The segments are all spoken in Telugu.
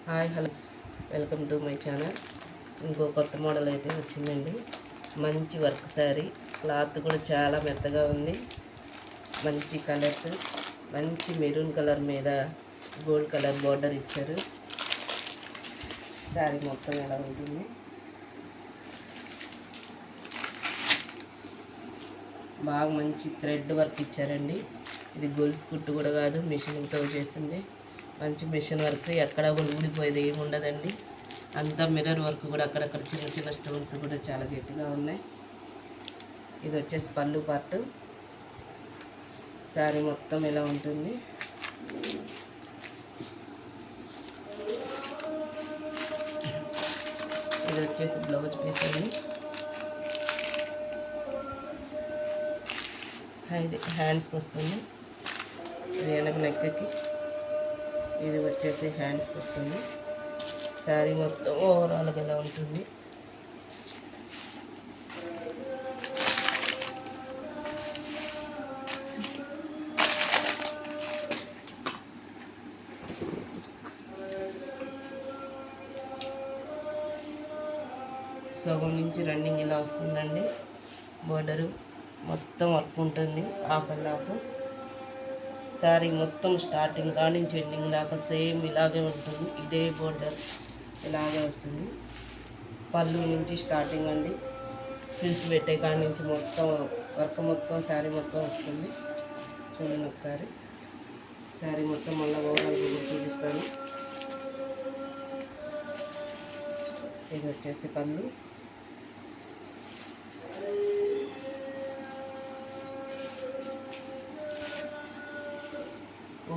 Hi hello, welcome to my channel. ఇంకో కొత్త మోడల్ అయితే వచ్చిందండి. మంచి వర్క్ శారీ, క్లాత్ కూడా చాలా మెత్తగా ఉంది. మంచి కలర్స్, మంచి మెరూన్ కలర్ మీద గోల్డ్ కలర్ బార్డర్ ఇచ్చారు. శారీ మొత్తం ఎలా ఉంటుంది, బాగా మంచి థ్రెడ్ వర్క్ ఇచ్చారండి. ఇది గొలుసు కుట్టు కూడా కాదు, మిషన్తో చేసింది. మంచి మిషన్ వర్క్, ఎక్కడ కూడా ఊడిపోయేది ఏమి ఉండదండి. అంతా మిర్రర్ వర్క్ కూడా అక్కడక్కడ చిన్న చిన్న స్టోన్స్ కూడా చాలా గట్టిగా ఉన్నాయి. ఇది వచ్చేసి పళ్ళు పార్ట్. శారీ మొత్తం ఇలా ఉంటుంది. ఇది వచ్చేసి బ్లౌజ్ పీస్ అండి. ఇది హ్యాండ్స్కి వస్తుంది. ఇది వెనక నెక్కి, ఇది వచ్చేసి హ్యాండ్స్కి వస్తుంది. శారీ మొత్తం ఓవరాల్గా ఇలా ఉంటుంది. సగం నుంచి రన్నింగ్ ఇలా వస్తుందండి. బోర్డరు మొత్తం వర్క్ ఉంటుంది, హాఫ్ అండ్ హాఫ్. శారీ మొత్తం స్టార్టింగ్ కాడి నుంచి ఎండింగ్ దాకా సేమ్ ఇలాగే ఉంటుంది. ఇదే బోర్డర్ ఇలాగే వస్తుంది. పళ్ళు నుంచి స్టార్టింగ్ అండి, ఫ్రిల్స్ పెట్టే కాడి నుంచి మొత్తం వర్క్ మొత్తం శారీ మొత్తం వస్తుంది. చూడండి ఒకసారి శారీ మొత్తం మళ్ళీ ఓవరాల్ చూపిస్తాను. ఇది వచ్చేసి పళ్ళు.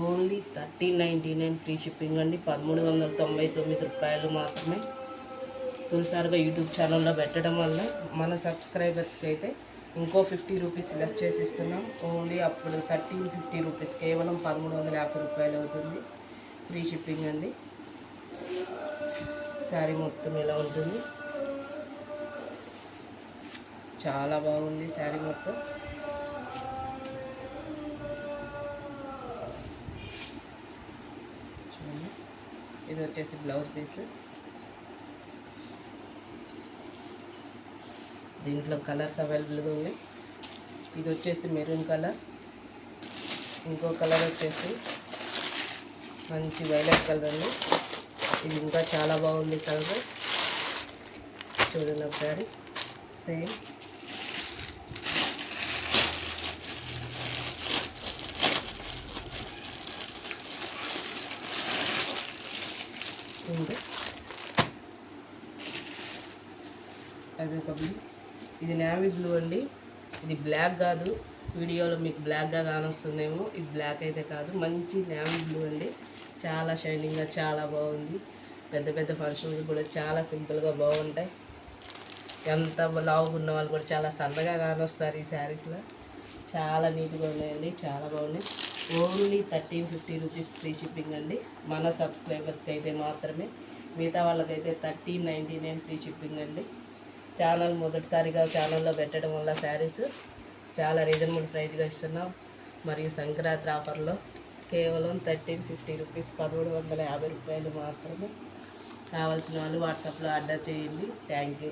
ఓన్లీ 1399 ఫ్రీ షిప్పింగ్ అండి. 1399 రూపాయలు మాత్రమే. తొలిసారిగా యూట్యూబ్ ఛానల్లో పెట్టడం వల్ల మన సబ్స్క్రైబర్స్కి అయితే ఇంకో 50 రూపీస్ లెస్ చేసి ఇస్తున్నాం. ఓన్లీ అప్పుడు 1350 రూపీస్, కేవలం 1350 రూపాయలు అవుతుంది. ఫ్రీ షిప్పింగ్ అండి. శారీ మొత్తం ఇలా ఉంటుంది. చాలా బాగుంది శారీ మొత్తం. ఇది వచ్చేసి బ్లౌజ్ పీస్. దీంట్లో కలర్స్ అవైలబుల్గా ఉన్నాయి. ఇది వచ్చేసి మెరూన్ కలర్, ఇంకో కలర్ వచ్చేసి మంచి వైలెట్ కలర్ అండి. ఇది ఇంకా చాలా బాగుంది కలర్. చూడండి ఒకసారి సేమ్. అదొక బ్లూ. ఇది నేవీ బ్లూ అండి. ఇది బ్లాక్ కాదు, వీడియోలో మీకు బ్లాక్గా కానొస్తుందేమో. ఇది బ్లాక్ అయితే కాదు, మంచి నేవీ బ్లూ అండి. చాలా షైనింగ్గా చాలా బాగుంది. పెద్ద పెద్ద ఫంక్షన్స్ కూడా చాలా సింపుల్గా బాగుంటాయి. ఎంత లావుగా ఉన్న వాళ్ళు కూడా చాలా సన్నగా కానొస్తారు ఈ శారీస్లో. చాలా నీట్గా ఉన్నాయండి, చాలా బాగున్నాయి. ఓన్లీ 1350 రూపీస్ ఫ్రీ షిప్పింగ్ అండి. మన సబ్స్క్రైబర్స్కి అయితే మాత్రమే. మిగతా వాళ్ళకైతే 1399 ఫ్రీ షిప్పింగ్ అండి. ఛానల్ మొదటిసారిగా ఛానల్లో పెట్టడం వల్ల శారీస్ చాలా రీజనబుల్ ప్రైస్గా ఇస్తున్నాం. మరియు సంక్రాంతి ఆఫర్లో కేవలం 1350 రూపీస్, 1350 రూపాయలు మాత్రమే. కావాల్సిన వాళ్ళు వాట్సాప్లో ఆర్డర్ చేయండి. Thank you.